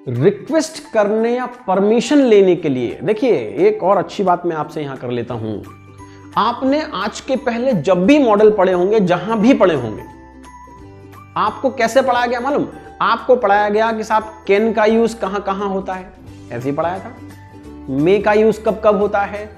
Request करने या permission लेने के लिए, देखिए एक और अच्छी बात मैं आपसे यहां कर लेता हूं। आपने आज के पहले जब भी मॉडल पढ़े होंगे, जहां भी पढ़े होंगे, आपको कैसे पढ़ाया गया मालूम? आपको पढ़ाया गया कि साहब कैन का यूज कहां कहां होता है, ऐसे ही पढ़ाया था। मे का यूज कब कब होता है,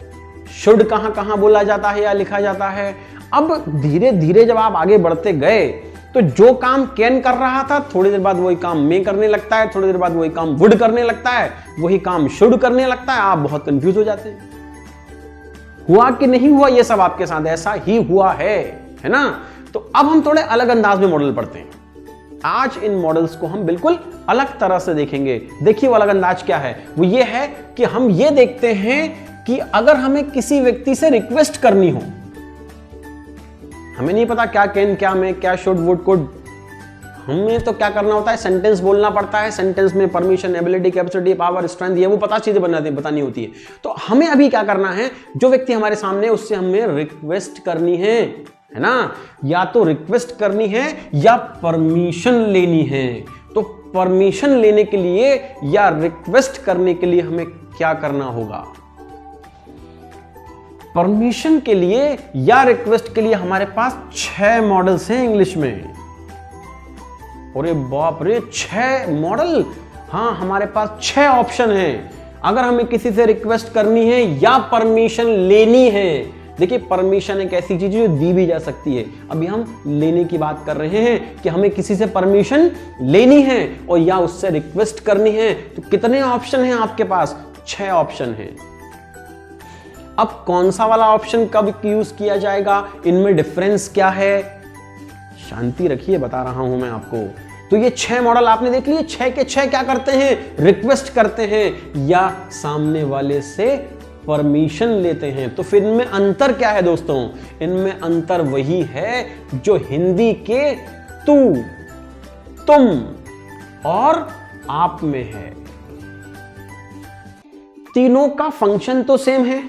शुड कहां कहां बोला जाता है या लिखा जाता है। अब धीरे धीरे जब आप आगे बढ़ते गए तो जो काम कैन कर रहा था, थोड़ी देर बाद वही काम मे करने लगता है, थोड़ी देर बाद वही काम वुड करने लगता है, वही काम शुड करने लगता है। आप बहुत कंफ्यूज हो जाते हैं, हुआ कि नहीं हुआ, ये सब आपके साथ ऐसा ही हुआ है ना। तो अब हम थोड़े अलग अंदाज में मॉडल पढ़ते हैं। आज इन मॉडल्स को हम बिल्कुल अलग तरह से देखेंगे। देखिए वो अलग अंदाज क्या है, वो ये है कि हम ये देखते हैं कि अगर हमें किसी व्यक्ति से रिक्वेस्ट करनी हो, हमें नहीं पता क्या कैन, क्या मे, क्या शुड, वुड, कुड, हमें तो क्या करना होता है, सेंटेंस बोलना पड़ता है। सेंटेंस में permission, ability, capacity, power, strength, ये वो 50 चीजें बतानी होती है। तो हमें अभी क्या करना है, जो व्यक्ति हमारे सामने है उससे हमें रिक्वेस्ट करनी है ना। या तो रिक्वेस्ट करनी है या परमिशन लेनी है। तो परमिशन लेने के लिए या रिक्वेस्ट करने के लिए हमें क्या करना होगा? परमिशन के लिए या रिक्वेस्ट के लिए हमारे पास 6 मॉडल्स हैं इंग्लिश में। अरे बाप रे, 6 मॉडल! हाँ, हमारे पास 6 ऑप्शन हैं अगर हमें किसी से रिक्वेस्ट करनी है या परमिशन लेनी है। देखिए परमिशन एक ऐसी चीज है जो दी भी जा सकती है, अभी हम लेने की बात कर रहे हैं कि हमें किसी से परमिशन लेनी है और या उससे रिक्वेस्ट करनी है। तो कितने ऑप्शन हैं आपके पास? 6 ऑप्शन हैं। अब कौन सा वाला ऑप्शन कब यूज किया जाएगा, इनमें डिफरेंस क्या है? शांति रखिए, बता रहा हूं मैं आपको। तो ये 6 मॉडल आपने देख लिए, 6 के 6 क्या करते हैं? रिक्वेस्ट करते हैं या सामने वाले से परमिशन लेते हैं। तो फिर इनमें अंतर क्या है दोस्तों? इनमें अंतर वही है जो हिंदी के तू, तुम और आप में है। तीनों का फंक्शन तो सेम है,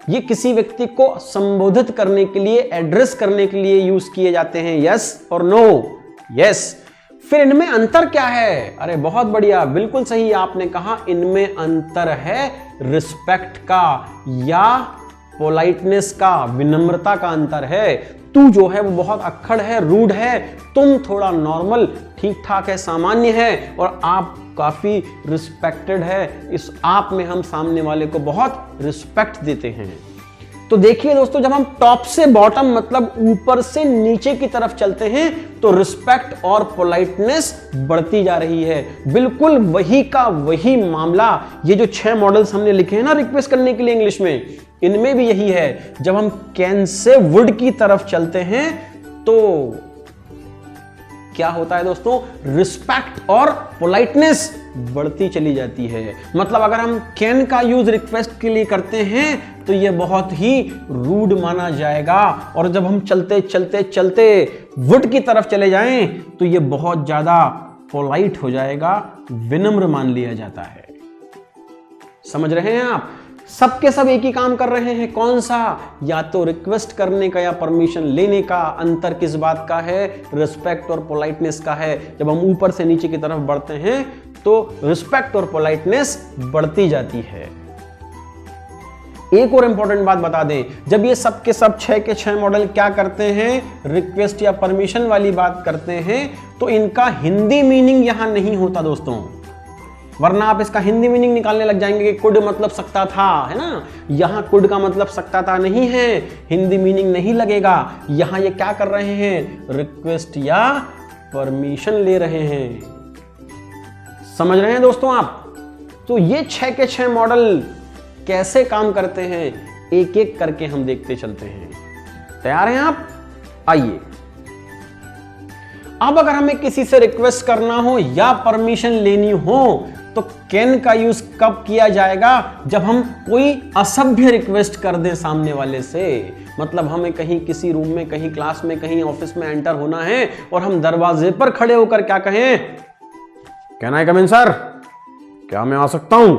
ये किसी व्यक्ति को संबोधित करने के लिए, एड्रेस करने के लिए यूज किए जाते हैं। यस और नो? यस। फिर इनमें अंतर क्या है? अरे बहुत बढ़िया, बिल्कुल सही आपने कहा, इनमें अंतर है रिस्पेक्ट का या पोलाइटनेस का, विनम्रता का अंतर है। तू जो है वो बहुत अक्खड़ है, रूड है, तुम थोड़ा नॉर्मल, ठीक ठाक है, सामान्य है, और आप काफी रिस्पेक्टेड है। इस आप में हम सामने वाले को बहुत रिस्पेक्ट देते हैं। तो देखिए दोस्तों, जब हम टॉप से बॉटम मतलब ऊपर से नीचे की तरफ चलते हैं तो रिस्पेक्ट और पोलाइटनेस बढ़ती जा रही है। बिल्कुल वही का वही मामला ये जो 6 मॉडल्स हमने लिखे हैं ना रिक्वेस्ट करने के लिए इंग्लिश में, इनमें भी यही है। जब हम कैन से वुड की तरफ चलते हैं तो क्या होता है दोस्तों? रिस्पेक्ट और पोलाइटनेस बढ़ती चली जाती है। मतलब अगर हम कैन का यूज रिक्वेस्ट के लिए करते हैं तो यह बहुत ही रूड माना जाएगा, और जब हम चलते चलते चलते वुड की तरफ चले जाएं तो यह बहुत ज्यादा पोलाइट हो जाएगा, विनम्र मान लिया जाता है। समझ रहे हैं आप? सबके सब एक ही काम कर रहे हैं, कौन सा? या तो रिक्वेस्ट करने का या परमिशन लेने का। अंतर किस बात का है? रिस्पेक्ट और पोलाइटनेस का है। जब हम ऊपर से नीचे की तरफ बढ़ते हैं तो रिस्पेक्ट और पोलाइटनेस बढ़ती जाती है। एक और इंपॉर्टेंट बात बता दें, जब ये सब के सब 6 के 6 मॉडल क्या करते हैं, रिक्वेस्ट या परमिशन वाली बात करते हैं, तो इनका हिंदी मीनिंग यहां नहीं होता दोस्तों। वरना आप इसका हिंदी मीनिंग निकालने लग जाएंगे कि कुड मतलब सकता था, है ना। यहां कुड का मतलब सकता था नहीं है, हिंदी मीनिंग नहीं लगेगा। यहां ये क्या कर रहे हैं? रिक्वेस्ट या परमिशन ले रहे हैं। समझ रहे हैं दोस्तों आप? तो ये 6 के 6 मॉडल कैसे काम करते हैं, एक एक करके हम देखते चलते हैं। तैयार हैं आप? आइए। अब अगर हमें किसी से रिक्वेस्ट करना हो या परमिशन लेनी हो तो कैन का यूज कब किया जाएगा? जब हम कोई असभ्य रिक्वेस्ट कर दें सामने वाले से। मतलब हमें कहीं किसी रूम में, कहीं क्लास में, कहीं ऑफिस में एंटर होना है और हम दरवाजे पर खड़े होकर क्या कहें? Can I come in sir? क्या मैं आ सकता हूं?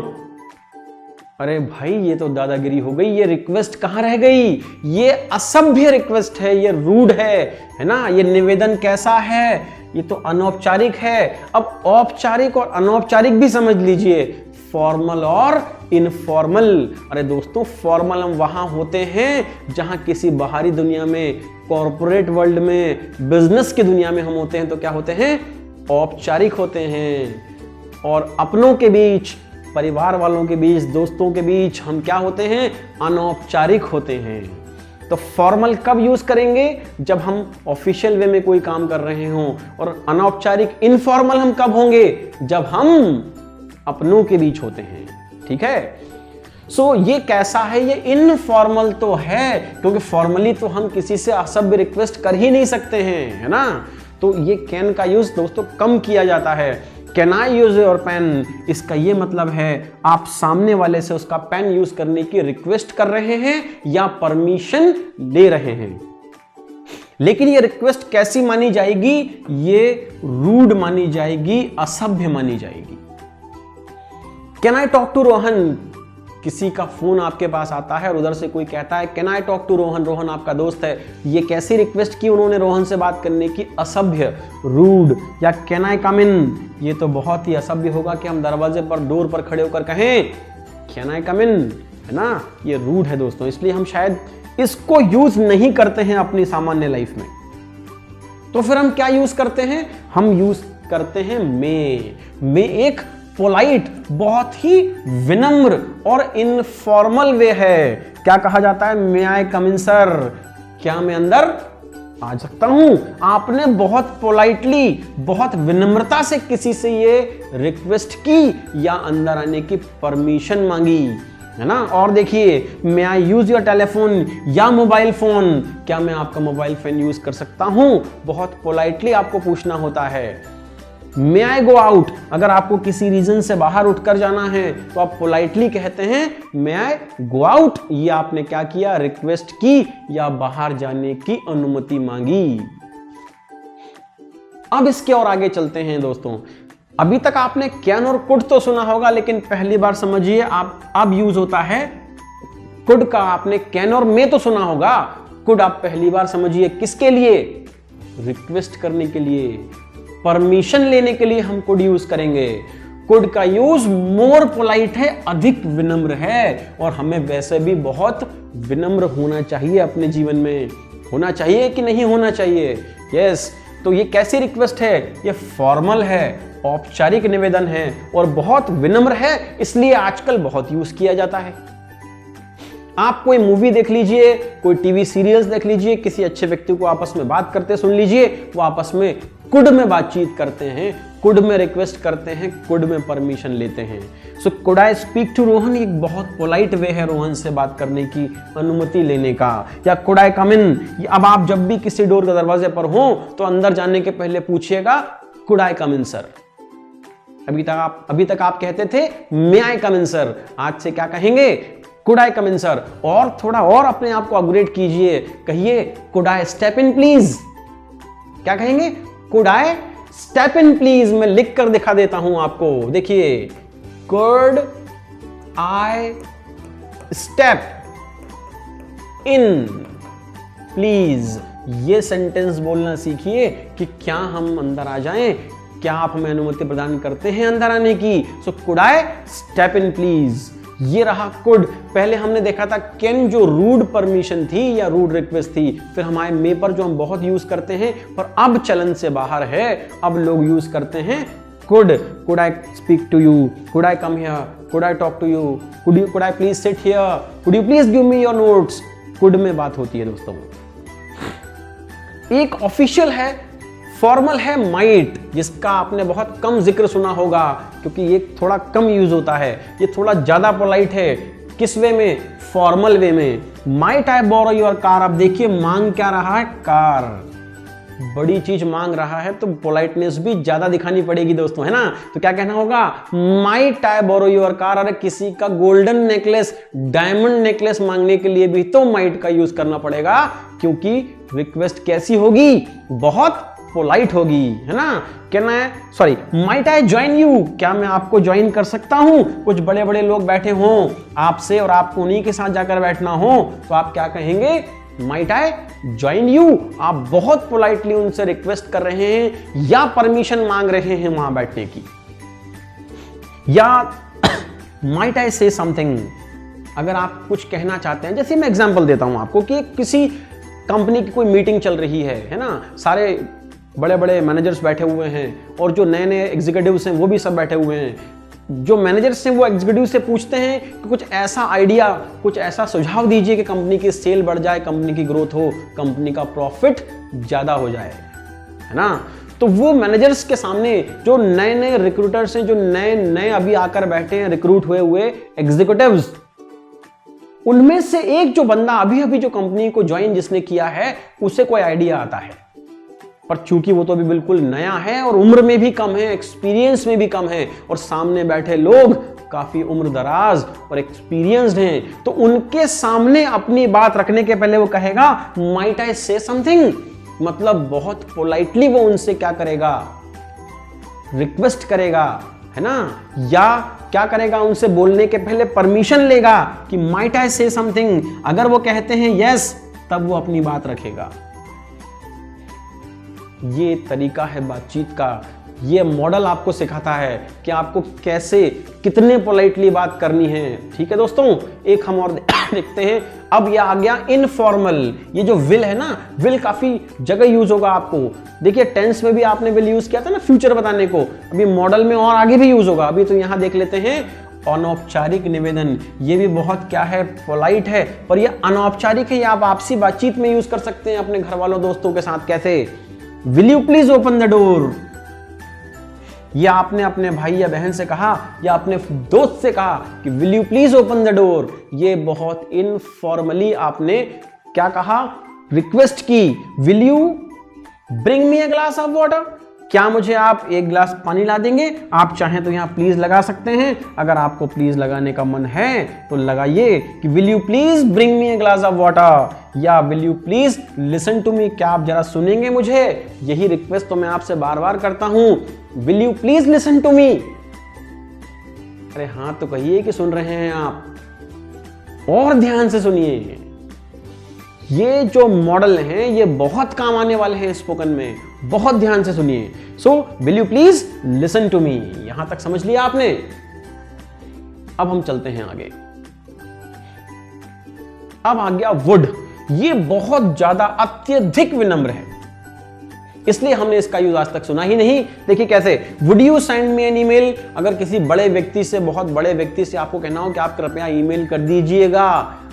अरे भाई ये तो दादागिरी हो गई, ये रिक्वेस्ट कहां रह गई? ये असभ्य रिक्वेस्ट है, ये रूड है ना। ये निवेदन कैसा है? ये तो अनौपचारिक है। अब औपचारिक और अनौपचारिक भी समझ लीजिए, फॉर्मल और इनफॉर्मल। अरे दोस्तों, फॉर्मल हम वहां होते हैं जहां किसी बाहरी दुनिया में, कॉर्पोरेट वर्ल्ड में, बिजनेस की दुनिया में हम होते हैं तो क्या होते हैं, औपचारिक होते हैं। और अपनों के बीच, परिवार वालों के बीच, दोस्तों के बीच हम क्या होते हैं, अनौपचारिक होते हैं। तो फॉर्मल कब यूज करेंगे, जब हम ऑफिशियल वे में कोई काम कर रहे हों, और अनौपचारिक इनफॉर्मल हम कब होंगे, जब हम अपनों के बीच होते हैं। ठीक है। सो ये कैसा है, ये इनफॉर्मल तो है, क्योंकि फॉर्मली तो हम किसी से असभ्य रिक्वेस्ट कर ही नहीं सकते हैं, है ना। तो ये कैन का यूज दोस्तों कम किया जाता है। Can I use your pen, इसका ये मतलब है आप सामने वाले से उसका पेन यूज करने की रिक्वेस्ट कर रहे हैं या परमिशन ले रहे हैं। लेकिन ये रिक्वेस्ट कैसी मानी जाएगी, ये रूड मानी जाएगी, असभ्य मानी जाएगी। Can I talk to Rohan, किसी का फोन आपके पास आता है और उधर से कोई कहता है can I talk to Rohan, Rohan आपका दोस्त है। ये कैसी रिक्वेस्ट की उन्होंने रोहन से बात करने की, असभ्य, रूड। या कैन आई कम इन, ये तो बहुत ही असभ्य होगा कि हम दरवाजे पर, डोर पर खड़े होकर कहें कैन आई कम इन, है ना, ये रूड है दोस्तों। इसलिए हम शायद इसको यूज नहीं करते हैं अपनी सामान्य लाइफ में। तो फिर हम क्या यूज करते हैं, हम यूज करते हैं मे एक पोलाइट, बहुत ही विनम्र और इनफॉर्मल वे है। क्या कहा जाता है, मे आई कम इन सर, क्या मैं अंदर आ सकता हूं। आपने बहुत पोलाइटली, बहुत विनम्रता से किसी से ये रिक्वेस्ट की या अंदर आने की परमिशन मांगी, है ना। और देखिए, मे आई यूज योर टेलीफोन या मोबाइल फोन, क्या मैं आपका मोबाइल फोन यूज कर सकता हूं, बहुत पोलाइटली आपको पूछना होता है। मे आई गो आउट, अगर आपको किसी रीजन से बाहर उठकर जाना है तो आप पोलाइटली कहते हैं मे आई गो आउट। ये आपने क्या किया, रिक्वेस्ट की या बाहर जाने की अनुमति मांगी। अब इसके और आगे चलते हैं दोस्तों। अभी तक आपने कैन और कुड तो सुना होगा, लेकिन पहली बार समझिए आप अब यूज होता है कुड का। आपने कैन और मे तो सुना होगा, कुड आप पहली बार समझिए किसके लिए, रिक्वेस्ट करने के लिए, परमिशन लेने के लिए हम कुड यूज करेंगे। कुड का यूज मोर पोलाइट है, अधिक विनम्र है, और हमें वैसे भी बहुत विनम्र होना चाहिए अपने जीवन में। होना चाहिए कि नहीं होना चाहिए, यस। तो ये कैसी रिक्वेस्ट है, ये फॉर्मल है, औपचारिक निवेदन है और बहुत विनम्र है, इसलिए आजकल बहुत यूज किया जाता है। आप कोई मूवी देख लीजिए, कोई टीवी सीरियल्स देख लीजिए, किसी अच्छे व्यक्ति को आपस में बात करते सुन लीजिए, वो आपस में कुड में बातचीत करते हैं, कुड में रिक्वेस्ट करते हैं, कुड में परमिशन लेते हैं। So could I speak to Rohan, एक बहुत पोलाइट वे है रोहन से बात करने की, अनुमति लेने का। या कुड आई कम इन, अब आप जब भी किसी डोर के दरवाजे पर हो तो अंदर जाने के पहले पूछिएगा could I come in sir. अभी तक आप कहते थे मे आई कम इन सर, आज से क्या कहेंगे, could I come in sir. और थोड़ा और अपने आप को अपग्रेड कीजिए, कहिए could I step in please. क्या कहेंगे, could I step in please. मैं लिख कर दिखा देता हूं आपको, देखिए, could I step in please. ये सेंटेंस बोलना सीखिए कि क्या हम अंदर आ जाएं, क्या आप हमें अनुमति प्रदान करते हैं अंदर आने की। सो could I step in please, ये रहा कुड। पहले हमने देखा था कैन, जो रूड परमिशन थी या रूड रिक्वेस्ट थी। फिर हमारे मे पर जो हम बहुत यूज करते हैं पर अब चलन से बाहर है, अब लोग यूज करते हैं could. Could I speak to you, could I come here, could I talk to you, could I please sit here, could you please give me your notes. Could में बात होती है दोस्तों। एक ऑफिशियल है, फॉर्मल है माइट, जिसका आपने बहुत कम जिक्र सुना होगा क्योंकि ये थोड़ा कम यूज होता है, ये थोड़ा ज्यादा पोलाइट है। किस वे में, फॉर्मल वे में। Might I borrow your car, अब देखिए मांग क्या रहा है, कार, बड़ी चीज मांग रहा है तो पोलाइटनेस भी ज्यादा दिखानी पड़ेगी दोस्तों, है ना। तो क्या कहना होगा, might I borrow your car. अरे किसी का गोल्डन नेकलेस, डायमंड नेकलेस मांगने के लिए भी तो माइट का यूज करना पड़ेगा, क्योंकि रिक्वेस्ट कैसी होगी, बहुत पोलाइट होगी, है ना। माइट आई ज्वाइन यू, क्या मैं आपको ज्वाइन कर सकता हूं। कुछ बड़े बड़े लोग बैठे हों आपसे और आपको उन्हीं के साथ जाकर बैठना हो तो आप क्या कहेंगे, माइट आई ज्वाइन यू, आप बहुत पोलाइटली उनसे रिक्वेस्ट कर रहे हैं या परमिशन मांग रहे हैं वहां बैठने की। या माइट आई से समथिंग, अगर आप कुछ कहना चाहते हैं, जैसे मैं एग्जांपल देता हूं आपको कि किसी कंपनी की कोई मीटिंग चल रही है ना, सारे बड़े बड़े मैनेजर्स बैठे हुए हैं और जो नए नए एग्जीक्यूटिव्स हैं वो भी सब बैठे हुए हैं। जो मैनेजर्स हैं वो एग्जीक्यूटिव से पूछते हैं कि कुछ ऐसा आइडिया, कुछ ऐसा सुझाव दीजिए कि कंपनी की सेल बढ़ जाए, कंपनी की ग्रोथ हो, कंपनी का प्रॉफिट ज्यादा हो जाए, है ना। तो वो मैनेजर्स के सामने जो नए नए रिक्रूटर्स हैं, जो नए नए अभी आकर बैठे हैं, रिक्रूट हुए एग्जीक्यूटिव्स, उनमें से एक जो बंदा अभी अभी जो कंपनी को ज्वाइन जिसने किया है, उसे कोई आइडिया आता है, पर चूंकि वो तो अभी बिल्कुल नया है और उम्र में भी कम है, एक्सपीरियंस में भी कम है, और सामने बैठे लोग काफी उम्र दराज और एक्सपीरियंस्ड हैं, तो उनके सामने अपनी बात रखने के पहले वो कहेगा माइट आई से समथिंग, मतलब बहुत पोलाइटली वो उनसे क्या करेगा, रिक्वेस्ट करेगा, है ना, या क्या करेगा, उनसे बोलने के पहले परमिशन लेगा कि माइट आई से समथिंग। अगर वो कहते हैं यस, तब वो अपनी बात रखेगा। ये तरीका है बातचीत का, ये मॉडल आपको सिखाता है कि आपको कैसे, कितने पोलाइटली बात करनी है। ठीक है दोस्तों, एक हम और देखते हैं। अब ये आ गया इनफॉर्मल। ये जो विल है ना, विल काफी जगह यूज होगा आपको। देखिए टेंस में भी आपने विल यूज किया था ना, फ्यूचर बताने को, अभी मॉडल में और आगे भी यूज होगा। अभी तो यहां देख लेते हैं अनौपचारिक निवेदन। ये भी बहुत क्या है, पोलाइट है, पर ये अनौपचारिक है। ये आप आपसी बातचीत में यूज कर सकते हैं अपने घर वालों दोस्तों के साथ। कैसे, will you please open the door. या आपने अपने भाई या बहन से कहा या अपने दोस्त से कहा कि will you please open the door. ये बहुत इनफॉर्मली आपने क्या कहा, रिक्वेस्ट की। Will you bring me a glass of water, क्या मुझे आप एक गिलास पानी ला देंगे। आप चाहें तो यहां प्लीज लगा सकते हैं, अगर आपको प्लीज लगाने का मन है तो लगाइए कि will you please bring me a glass of water, या will you please listen to me, क्या आप जरा सुनेंगे मुझे। यही रिक्वेस्ट तो मैं आपसे बार बार करता हूं, will you please listen to me. अरे हाँ तो कहिए कि सुन रहे हैं आप, और ध्यान से सुनिए। ये जो मॉडल हैं ये बहुत काम आने वाले हैं स्पोकन में, बहुत ध्यान से सुनिए। So will you please listen to me, यहां तक समझ लिया आपने। अब हम चलते हैं आगे। अब आ गया वुड। ये बहुत ज्यादा अत्यधिक विनम्र है, इसलिए हमने इसका यूज आज तक सुना ही नहीं। देखिए कैसे, would you send me an email. अगर किसी बड़े व्यक्ति से, बहुत बड़े व्यक्ति से आपको कहना हो कि आप कृपया ईमेल कर दीजिएगा,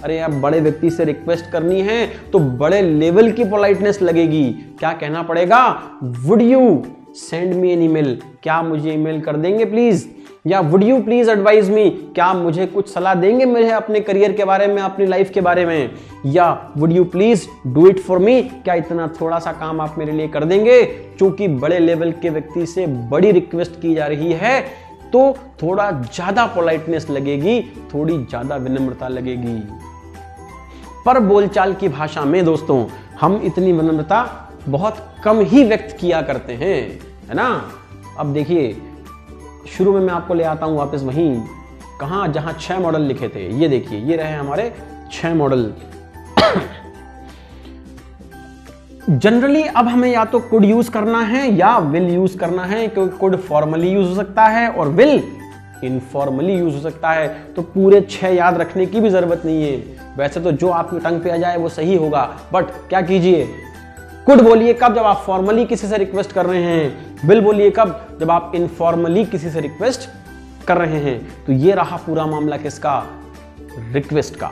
अरे आप बड़े व्यक्ति से रिक्वेस्ट करनी है तो बड़े लेवल की पोलाइटनेस लगेगी। क्या कहना पड़ेगा, would you send me an email, क्या मुझे ईमेल कर देंगे प्लीज। या would you please advise me, क्या मुझे कुछ सलाह देंगे मुझे अपने करियर के बारे में, अपनी लाइफ के बारे में। या would you please do it for me, क्या इतना थोड़ा सा काम आप मेरे लिए कर देंगे। चूंकि बड़े लेवल के व्यक्ति से बड़ी रिक्वेस्ट की जा रही है तो थोड़ा ज्यादा पोलाइटनेस लगेगी, थोड़ी ज्यादा विनम्रता लगेगी। पर बोलचाल की भाषा में दोस्तों हम इतनी विनम्रता बहुत कम ही व्यक्त किया करते हैं, है ना। अब देखिए शुरू में मैं आपको ले आता हूं वापस वहीं, कहां, जहां 6 मॉडल लिखे थे। ये देखिए, ये रहे हमारे 6 मॉडल। जनरली अब हमें या तो कुड यूज करना है या विल यूज करना है, क्योंकि कुड फॉर्मली यूज हो सकता है और विल इनफॉर्मली यूज हो सकता है। तो पूरे 6 याद रखने की भी जरूरत नहीं है। वैसे तो जो आपकी टंग पे आ जाए वो सही होगा, बट क्या कीजिए, कुड बोलिए कब, जब आप फॉर्मली किसी से रिक्वेस्ट कर रहे हैं। विल बोलिए कब, जब आप इनफॉर्मली किसी से रिक्वेस्ट कर रहे हैं। तो ये रहा पूरा मामला किसका, रिक्वेस्ट का।